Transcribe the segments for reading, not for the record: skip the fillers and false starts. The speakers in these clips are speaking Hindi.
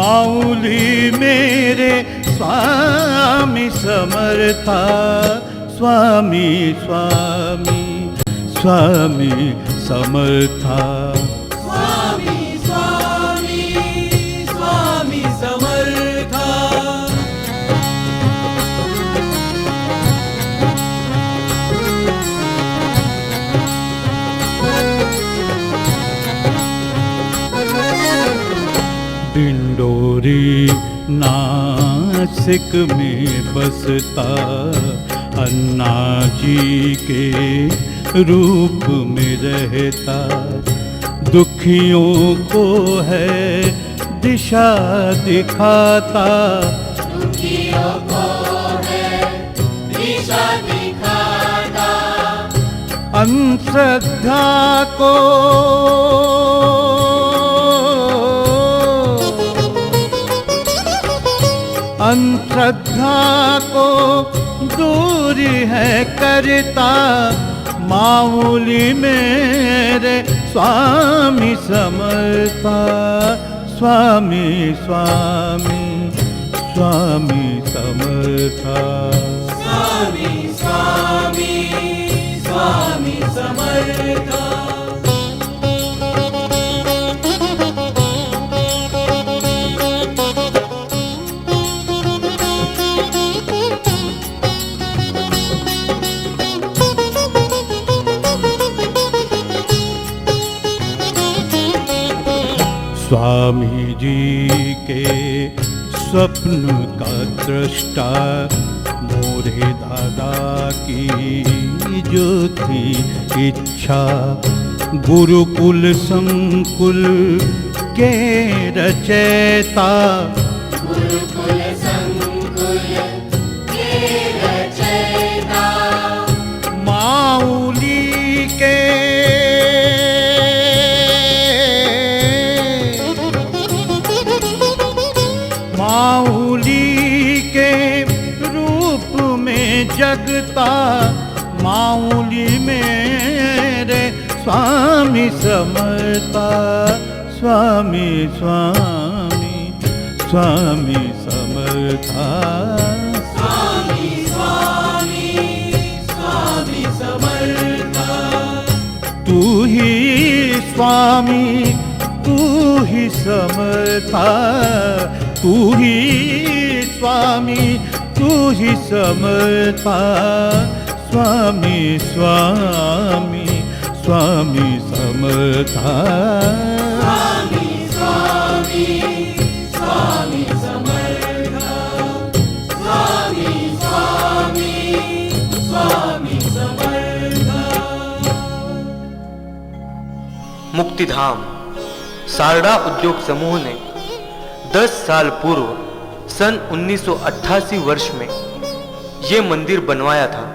माऊली मेरे स्वामी समर्था, स्वामी स्वामी स्वामी समर्था, स्वामी स्वामी स्वामी समर्था। डिंडोरी नासिक में बसता, अन्ना जी के रूप में रहता, दुखियों को है दिशा दिखाता, दुखियों को है दिशा दिखाता, अंधश्रद्धा को अंधश्रद्धा को दूर है करता, माऊली मेरे स्वामी समर्था, स्वामी स्वामी स्वामी समर्था, स्वामी स्वामी स्वामी समर्था। स्वामी जी के स्वप्न का दृष्टा, मोरे दादा की जो थी इच्छा, गुरुकुल संकुल के रचयिता, गुरुकुल संकुल के रचयिता, माऊली के माऊली के रूप में जगता, माऊली मेरे स्वामी समर्था, स्वामी स्वामी स्वामी समर्था, स्वामी स्वामी स्वामी समर्था। तू ही स्वामी तू ही समर्था, तू ही स्वामी तू ही समर्था, स्वामी स्वामी स्वामी समर्था, स्वामी स्वामी स्वामी समर्था, स्वामी स्वामी स्वामी समर्था। मुक्तिधाम सारडा उद्योग समूह ने 10 साल पूर्व सन 1988 वर्ष में ये मंदिर बनवाया था।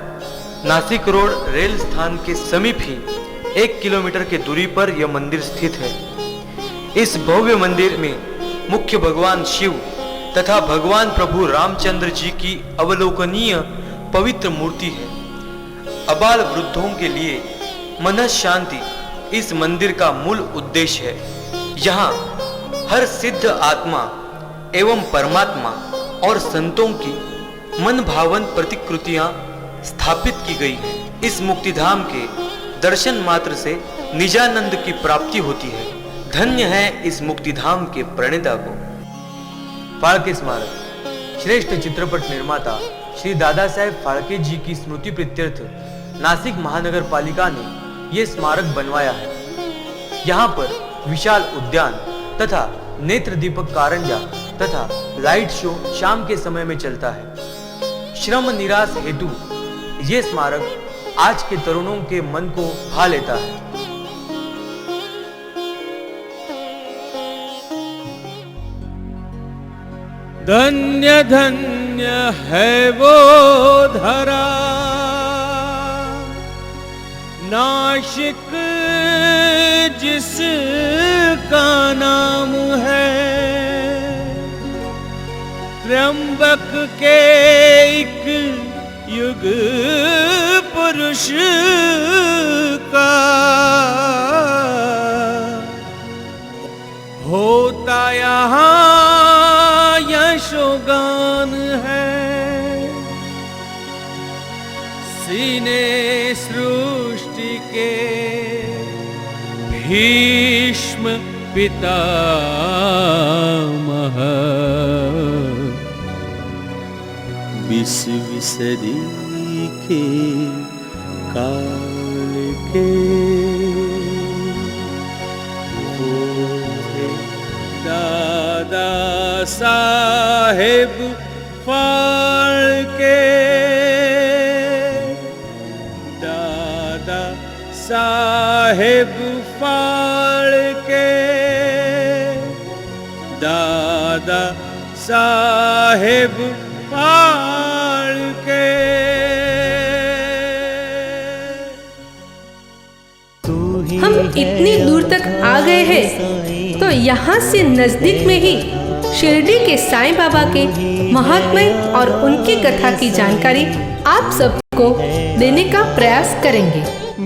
नासिक रोड रेल स्थान के समीप ही 1 किलोमीटर की दूरी पर यह मंदिर स्थित है। इस भव्य मंदिर में मुख्य भगवान शिव तथा भगवान प्रभु रामचंद्र जी की अवलोकनीय पवित्र मूर्ति है। अबाल वृद्धों के लिए मन शांति इस मंदिर का मूल उद्देश्य है। यहाँ हर सिद्ध आत्मा एवं परमात्मा और संतों की मन भावन प्रतिकृतियां स्थापित की गई है। इस मुक्तिधाम के दर्शन मात्र से निजानंद की प्राप्ति होती है। धन्य है इस मुक्तिधाम के प्रणेता को। फाल्के स्मारक श्रेष्ठ चित्रपट निर्माता श्री दादा साहेब फाल्के जी की स्मृति प्रीत्यर्थ नासिक महानगर पालिका ने ये स्मारक बनवाया है। यहाँ पर विशाल उद्यान तथा नेत्र दीपक कारंजा तथा लाइट शो शाम के समय में चलता है। श्रम निराश हेतु ये स्मारक आज के तरुणों के मन को भा लेता है। धन्य धन्य है वो धरा, नासिक जिसका नाम है, त्र्यंबक के एक युग पुरुष का होता यहाँ पितामह विसरी के काल के दादा साहेब फाळके, दादा साहेब फाळके, दादा साहेब फाळके। हम इतनी दूर तक आ गए हैं तो यहाँ से नजदीक में ही शिरडी के साईं बाबा के महात्म्य और उनकी कथा की जानकारी आप सबको देने का प्रयास करेंगे।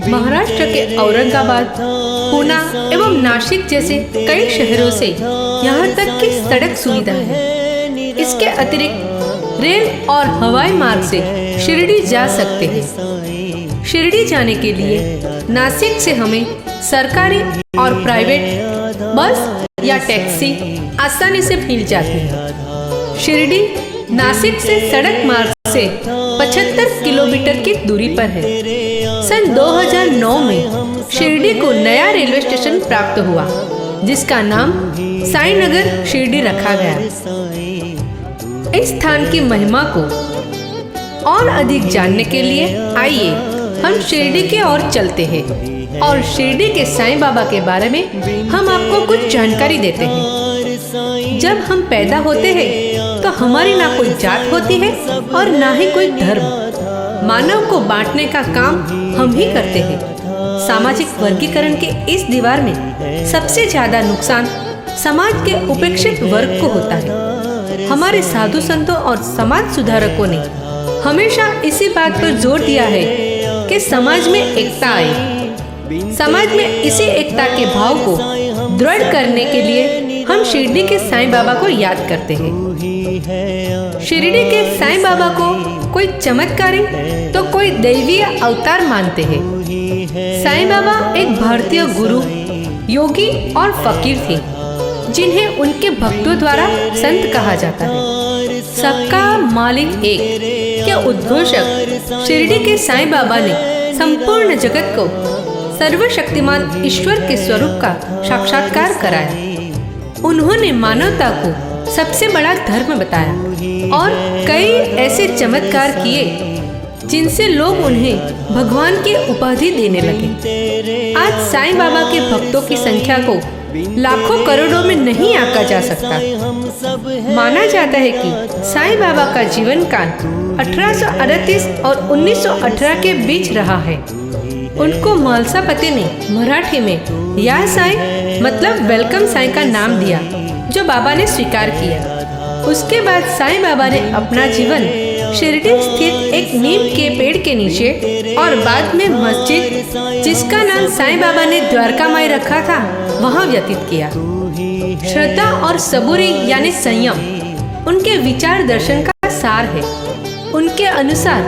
महाराष्ट्र के औरंगाबाद, पुणे एवं नासिक जैसे कई शहरों से यहाँ तक की सड़क सुविधा है। इसके अतिरिक्त रेल और हवाई मार्ग से शिरडी जा सकते हैं। शिरडी जाने के लिए नासिक से हमें सरकारी और प्राइवेट बस या टैक्सी आसानी से मिल जाती है। शिरडी नासिक से सड़क मार्ग से 75 किलोमीटर की दूरी पर है। सन 2009 में शिरडी को नया रेलवे स्टेशन प्राप्त हुआ, जिसका नाम साईनगर शिरडी रखा गया। इस स्थान की महिमा को और अधिक जानने के लिए आइए हम शिरडी की ओर चलते हैं और शिरडी के साईं बाबा के बारे में हम आपको कुछ जानकारी देते हैं। जब हम पैदा होते हैं तो हमारी ना कोई जात होती है और ना ही कोई धर्म। मानव को बांटने का काम हम ही करते हैं। सामाजिक वर्गीकरण के इस दीवार में सबसे ज्यादा नुकसान समाज के उपेक्षित वर्ग को होता है। हमारे साधु संतों और समाज सुधारकों ने हमेशा इसी बात पर जोर दिया है कि समाज में एकता आए। समाज में इसी एकता के भाव को दृढ़ करने के लिए हम शिरडी के साईं बाबा को याद करते हैं। शिरडी के साईं बाबा को कोई चमत्कारी तो कोई दैवीय अवतार मानते हैं। साईं बाबा एक भारतीय गुरु, योगी और फकीर थे, जिन्हें उनके भक्तों द्वारा संत कहा जाता है। सबका मालिक एक के उद्घोषक शिरडी के साईं बाबा ने संपूर्ण जगत को सर्वशक्तिमान ईश्वर के स्वरूप का साक्षात्कार कराया। उन्होंने मानवता को सबसे बड़ा धर्म बताया और कई ऐसे चमत्कार किए जिनसे लोग उन्हें भगवान की उपाधि देने लगे। आज साईं बाबा के भक्तों की संख्या को लाखों करोड़ों में नहीं आंका जा सकता। माना जाता है कि साईं बाबा का जीवन काल 1838 और 1918 के बीच रहा है। उनको महलसापति ने मराठी में या साईं मतलब वेलकम साईं का नाम दिया, जो बाबा ने स्वीकार किया। उसके बाद साईं बाबा ने अपना जीवन शिरडी स्थित एक नीम के पेड़ के नीचे और बाद में मस्जिद, जिसका नाम साईं बाबा ने द्वारका माई रखा था, वहाँ व्यतीत किया। श्रद्धा और सबूरी यानी संयम उनके विचार दर्शन का सार है। उनके अनुसार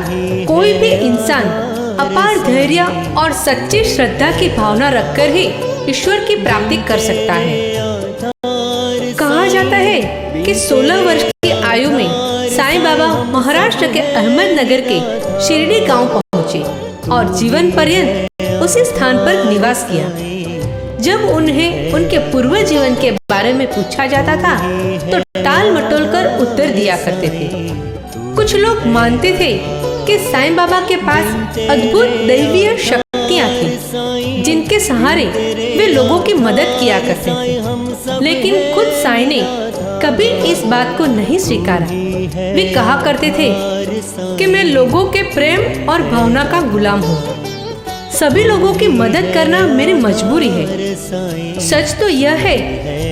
कोई भी इंसान अपार धैर्य और सच्ची श्रद्धा की भावना रखकर ही ईश्वर की प्राप्ति कर सकता है। कहा जाता है कि 16 वर्ष की आयु में साईं बाबा महाराष्ट्र के अहमदनगर के शिरडी गांव पहुंचे और जीवन पर्यंत उसी स्थान पर निवास किया। जब उन्हें उनके पूर्व जीवन के बारे में पूछा जाता था तो टाल मटोल कर उत्तर दिया करते थे। कुछ लोग मानते थे कि साईं बाबा के पास अद्भुत दैवीय शक्तियां थीं, जिनके सहारे वे लोगों की मदद किया करते थे। लेकिन खुद साईं ने कभी इस बात को नहीं स्वीकारा। वे कहा करते थे कि मैं लोगों के प्रेम और भावना का गुलाम हूँ। सभी लोगों की मदद करना मेरी मजबूरी है। सच तो यह है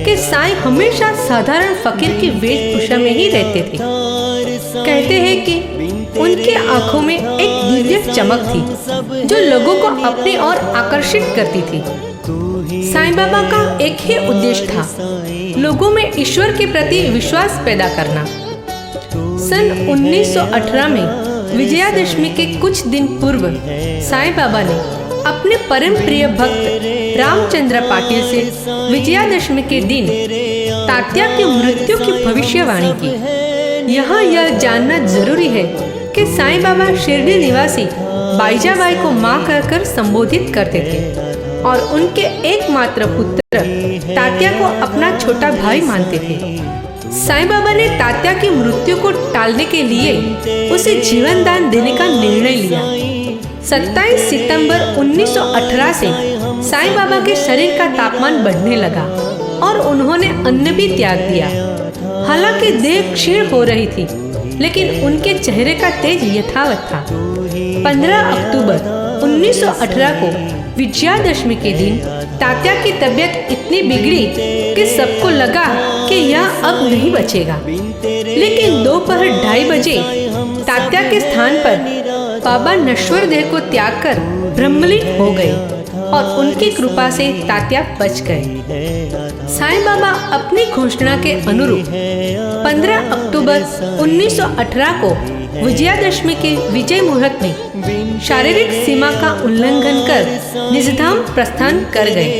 कि साईं हमेशा साधारण फकीर की वेशभूषा में ही रहते थे। कहते हैं कि उनकी आंखों में एक दिव्य चमक थी जो लोगों को अपनी ओर आकर्षित करती थी। साईं बाबा का एक ही उद्देश्य था, लोगों में ईश्वर के प्रति विश्वास पैदा करना। सन 1918 में विजयादशमी के कुछ दिन पूर्व साईं बाबा ने अपने परम प्रिय भक्त रामचंद्र पाटिल से विजयादशमी के दिन तात्या की मृत्यु की भविष्यवाणी की। यहाँ यह जानना जरूरी है कि साईं बाबा शिरडी निवासी बाईजाबाई को माँ कहकर संबोधित करते थे और उनके एकमात्र पुत्र तात्या को अपना छोटा भाई मानते थे। साईं बाबा ने तात्या की मृत्यु को टालने के लिए उसे जीवन दान देने का निर्णय लिया। 27 सितंबर 1918 से साईं बाबा के शरीर का तापमान बढ़ने लगा और उन्होंने अन्न भी त्याग दिया। हालांकि देह क्षीण हो रही थी, लेकिन उनके चेहरे का तेज यथावत था। 15 अक्टूबर 1918 को विजयादशमी के दिन तात्या की तबीयत इतनी बिगड़ी कि सबको लगा कि यह अब नहीं बचेगा। लेकिन दोपहर 2:30 बजे तात्या के स्थान पर बाबा नश्वर देह को त्याग कर ब्रह्मलीन हो गए और उनकी कृपा से तात्या बच गए। साईं बाबा अपनी घोषणा के अनुरूप 15 अक्टूबर 1918 को विजयादशमी के विजय मुहूर्त में शारीरिक सीमा का उल्लंघन कर निजधाम प्रस्थान कर गए।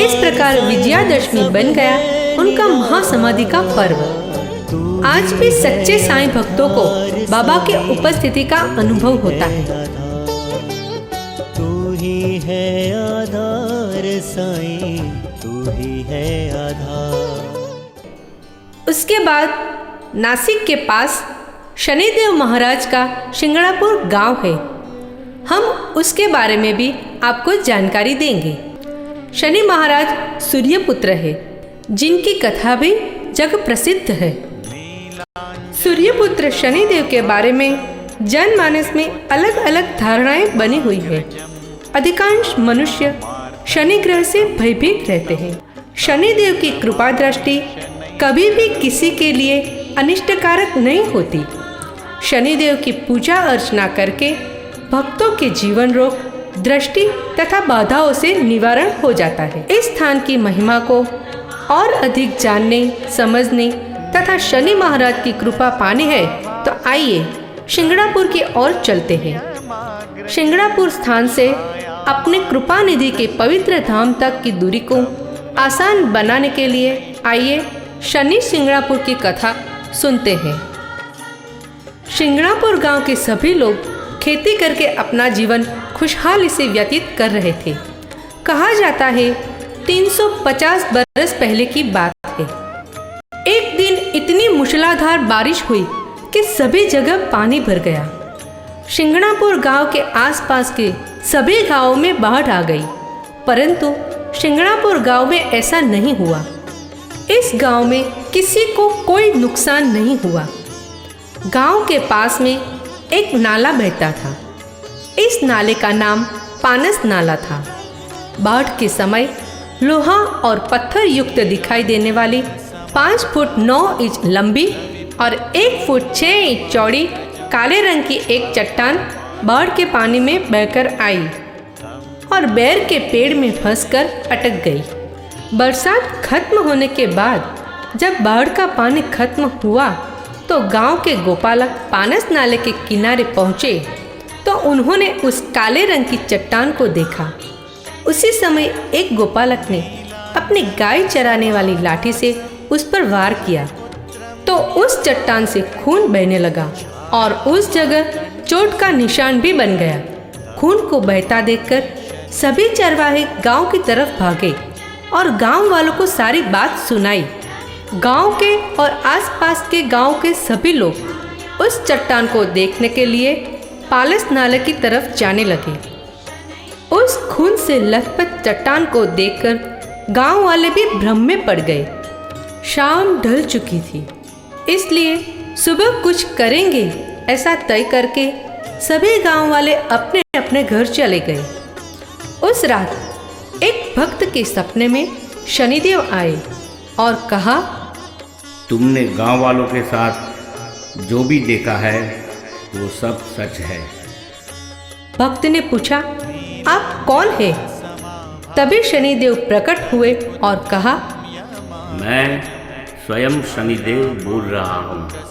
इस प्रकार विजयादशमी बन गया उनका महासमाधि का पर्व। आज भी सच्चे साईं भक्तों को बाबा के उपस्थिति का अनुभव होता है। तू ही है आधार साईं, तू ही है आधार। उसके बाद नासिक के पास शनिदेव महाराज का शिंगणापुर गांव है। हम उसके बारे में भी आपको जानकारी देंगे। शनि महाराज सूर्यपुत्र है, जिनकी कथा भी जग प्रसिद्ध है। सूर्यपुत्र शनिदेव के बारे में जनमानस में अलग अलग धारणाएं बनी हुई है। अधिकांश मनुष्य शनि ग्रह से भयभीत रहते हैं। शनिदेव की कृपा दृष्टि कभी भी किसी के लिए अनिष्टकारक नहीं होती। शनिदेव की पूजा अर्चना करके भक्तों के जीवन रोग, दृष्टि तथा बाधाओं से निवारण हो जाता है। इस स्थान की महिमा को और अधिक जानने, समझने तथा शनि महाराज की कृपा पानी है तो आइए शिंगणापुर की ओर चलते हैं। शिंगणापुर स्थान से अपने कृपा निधि के पवित्र धाम तक की दूरी को आसान बनाने के लिए आइए शनि शिंगणापुर की कथा सुनते हैं। शिंगणापुर गांव के सभी लोग खेती करके अपना जीवन खुशहाली से व्यतीत कर रहे थे। कहा जाता है 350 बरस पहले की बात है। एक दिन इतनी मूसलाधार बारिश हुई कि सभी जगह पानी भर गया। शिंगणापुर गांव के आसपास के सभी गांवों में बाढ़ आ गई, परंतु शिंगणापुर गांव में ऐसा नहीं हुआ। इस गांव में किसी को कोई नुकसान नहीं हुआ। गांव के पास में एक नाला बहता था। इस नाले का नाम पानस नाला था। बाढ़ के समय लोहा और पत्थर युक्त दिखाई देने वाली 5 फुट 9 इंच लंबी और 1 फुट 6 इंच चौड़ी काले रंग की एक चट्टान बाढ़ के पानी में बहकर आई और बेर के पेड़ में फंसकर अटक गई। बरसात खत्म होने के बाद जब बाढ़ का पानी खत्म हुआ तो गांव के गोपालक पानस नाले के किनारे पहुंचे तो उन्होंने उस काले रंग की चट्टान को देखा। उसी समय एक गोपालक ने अपनी गाय चराने वाली लाठी से उस पर वार किया तो उस चट्टान से खून बहने लगा और उस जगह चोट का निशान भी बन गया। खून को बहता देखकर सभी चरवाहे गांव की तरफ भागे और गांव वालों को सारी बात सुनाई। गांव के और आसपास के गांव के सभी लोग उस चट्टान को देखने के लिए पालस नाले की तरफ जाने लगे। उस खून से लथपथ चट्टान को देखकर गांव वाले भी भ्रम में पड़ गए। शाम ढल चुकी थी, इसलिए सुबह कुछ करेंगे ऐसा तय करके सभी गांव वाले अपने अपने घर चले गए। उस रात एक भक्त के सपने में शनिदेव आए और कहा, तुमने गांव वालों के साथ जो भी देखा है वो सब सच है। भक्त ने पूछा, आप कौन हैं? तभी शनिदेव प्रकट हुए और कहा, मैं स्वयं शनिदेव बोल रहा हूँ।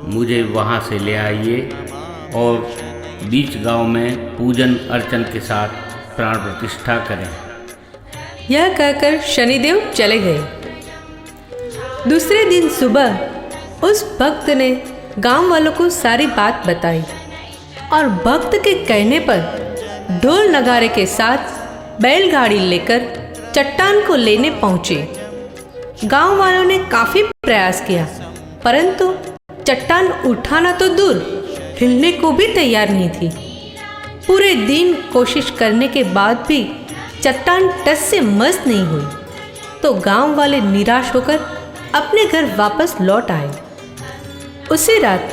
मुझे वहाँ से ले आइए और बीच गांव में पूजन अर्चन के साथ प्राण प्रतिष्ठा करें। यह कहकर शनिदेव चले गए। दूसरे दिन सुबह उस भक्त ने गांव वालों को सारी बात बताई और भक्त के कहने पर ढोल नगारे के साथ बैलगाड़ी लेकर चट्टान को लेने पहुंचे। गांव वालों ने काफी प्रयास किया, परंतु चट्टान उठाना तो दूर, हिलने को भी तैयार नहीं थी। पूरे दिन कोशिश करने के बाद भी चट्टान टस से मस नहीं हुई, तो गांव वाले निराश होकर अपने घर वापस लौट आए। उसी रात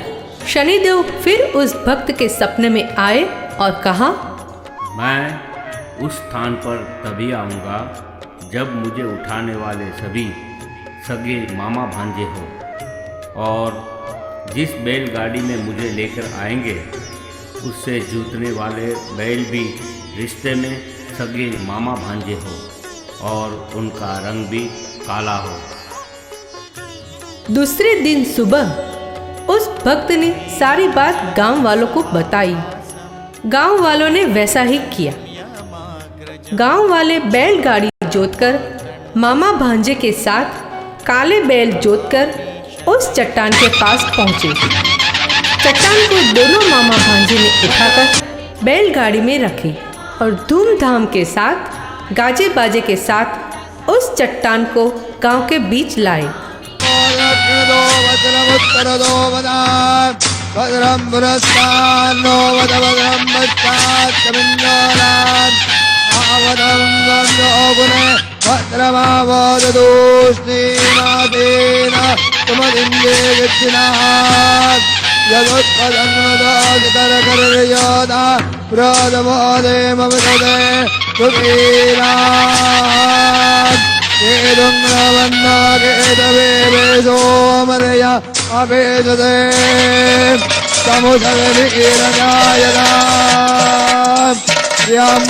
शनिदेव फिर उस भक्त के सपने में आए और कहा, मैं उस स्थान पर तभी आऊँगा जब मुझे उठाने वाले सभी सगे मामा भांजे हो, और जिस बैलगाड़ी में मुझे लेकर आएंगे उससे जूतने वाले बैल भी रिश्ते में सगे मामा भांजे हो और उनका रंग भी काला हो। दूसरे दिन सुबह उस भक्त ने सारी बात गांव वालों को बताई। गांव वालों ने वैसा ही किया। गांव वाले बैलगाड़ी जोतकर मामा भांजे के साथ काले बैल जोतकर उस चट्टान के पास पहुंचे। चट्टान को दोनों मामा भांजे ने उठाकर बैलगाड़ी में रखी और धूमधाम के साथ गाजे बाजे के साथ उस चट्टान को गांव के बीच लाए। Yam